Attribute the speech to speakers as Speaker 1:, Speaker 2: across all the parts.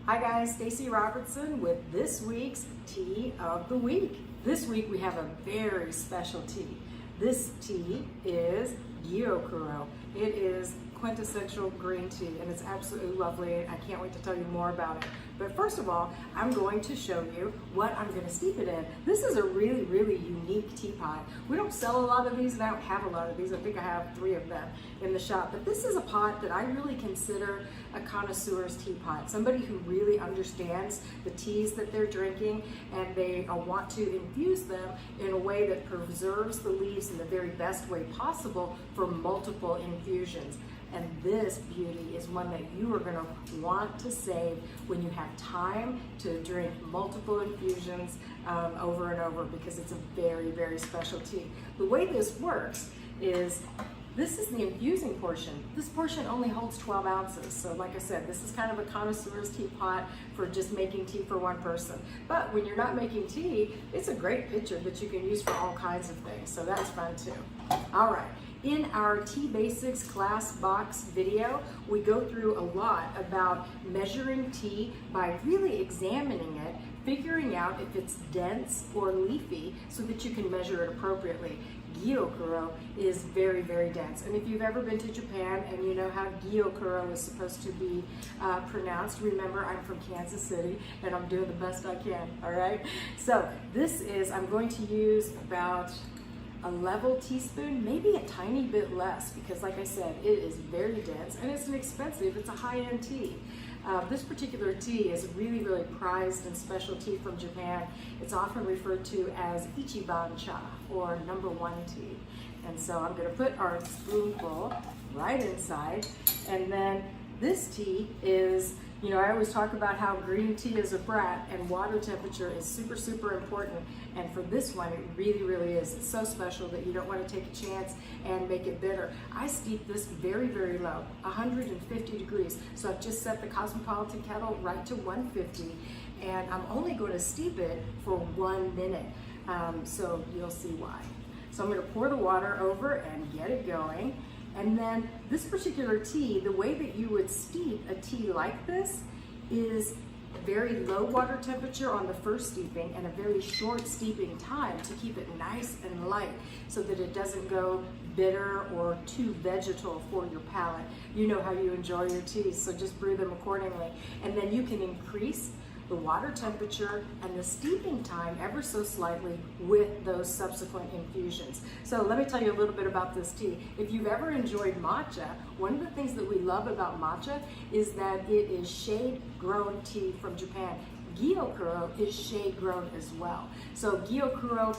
Speaker 1: Hi guys, Stacy Robertson with this week's Tea of the Week. This week we have a very special tea. This tea is Gyokuro. It is quintessential green tea and it's absolutely lovely. I can't wait to tell you more about it. But first of all, I'm going to show you what I'm going to steep it in. This is a really unique teapot. We don't sell a lot of these and I don't have a lot of these. I think I have 3 of them in the shop. But this is a pot that I really consider a connoisseur's teapot. Somebody who really understands the teas that they're drinking and they want to infuse them in a way that preserves the leaves in the very best way possible for multiple infusions. And this beauty is one that you are going to want to save when you have time to drink multiple infusions over and over, because it's a very special tea. The way this works is this is the infusing portion. This portion only holds 12 ounces. So like I said, this is kind of a connoisseur's teapot for just making tea for one person. But when you're not making tea, it's a great pitcher that you can use for all kinds of things. So that's fun too. All right. In our Tea Basics class box video, we go through a lot about measuring tea by really examining it, figuring out if it's dense or leafy so that you can measure it appropriately. Gyokuro is very dense. And if you've ever been to Japan and you know how Gyokuro is supposed to be pronounced, remember I'm from Kansas City and I'm doing the best I can, all right? So this is, I'm going to use about a level teaspoon, maybe a tiny bit less, because like I said, it is very dense and it's expensive. It's a high-end tea. This particular tea is really prized and special tea from Japan. It's often referred to as iciban cha, or #1 tea. And so I'm going to put our spoonful right inside, and then this tea is, you know, I always talk about how green tea is a brat and water temperature is super important. And for this one, it really is. It's so special that you don't want to take a chance and make it bitter. I steep this very low, 150 degrees. So I've just set the Cosmopolitan kettle right to 150, and I'm only going to steep it for 1 minute. So you'll see why. So I'm going to pour the water over and get it going. And then this particular tea, the way that you would steep a tea like this is very low water temperature on the first steeping and a very short steeping time to keep it nice and light so that it doesn't go bitter or too vegetal for your palate. You know how you enjoy your teas, so just brew them accordingly. And then you can increase the water temperature and the steeping time ever so slightly with those subsequent infusions. So let me tell you a little bit about this tea. If you've ever enjoyed matcha, one of the things that we love about matcha is that it is shade-grown tea from Japan. Gyokuro is shade-grown as well. So Gyokuro,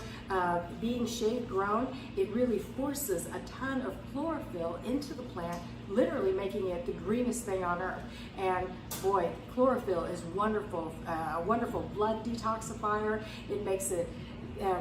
Speaker 1: being shade-grown, it really forces a ton of chlorophyll into the plant, literally making it the greenest thing on earth. And boy, chlorophyll is wonderful, a wonderful blood detoxifier. It makes it,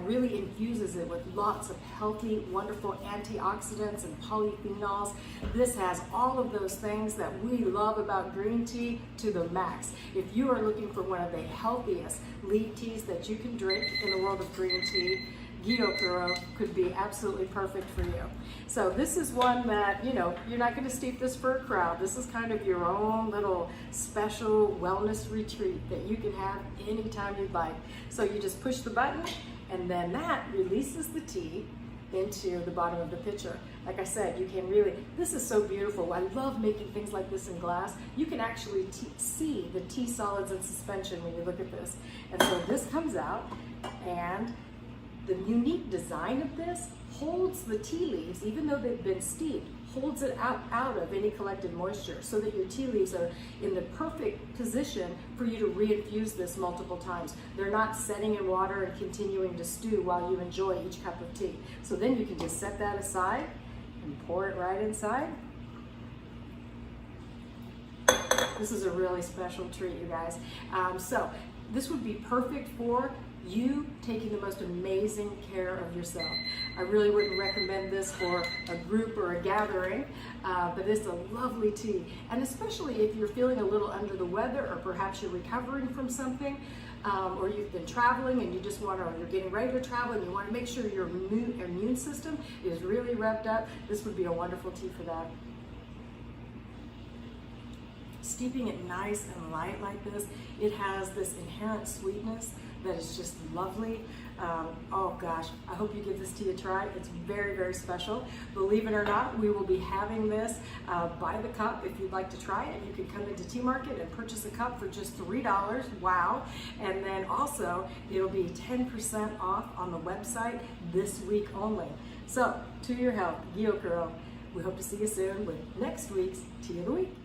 Speaker 1: really infuses it with lots of healthy, wonderful antioxidants and polyphenols. This has all of those things that we love about green tea to the max. If you are looking for one of the healthiest leaf teas that you can drink in the world of green tea, Gyokuro could be absolutely perfect for you. So this is one that, you know, you're not going to steep this for a crowd. This is kind of your own little special wellness retreat that you can have anytime you'd like. So you just push the button and then that releases the tea into the bottom of the pitcher. Like I said, you can really, this is so beautiful. I love making things like this in glass. You can actually see the tea solids in suspension when you look at this. And so this comes out, and the unique design of this holds the tea leaves, even though they've been steeped, holds it out of any collected moisture so that your tea leaves are in the perfect position for you to reinfuse this multiple times. They're not setting in water and continuing to stew while you enjoy each cup of tea. So then you can just set that aside and pour it right inside. This is a really special treat, you guys. So this would be perfect for you taking the most amazing care of yourself. I really wouldn't recommend this for a group or a gathering, but it's a lovely tea. And especially if you're feeling a little under the weather, or perhaps you're recovering from something, or you've been traveling and you just want to, or you're getting ready to travel and you want to make sure your immune system is really revved up, this would be a wonderful tea for that. steeping it nice and light like this, it has this inherent sweetness that is just lovely. Oh gosh, I hope you give this tea a try. It's very, very special. Believe it or not, we will be having this by the cup if you'd like to try it. You can come into Tea Market and purchase a cup for just $3. Wow. And then also, it'll be 10% off on the website this week only. So, to your health, Gyokuro. We hope to see you soon with next week's Tea of the Week.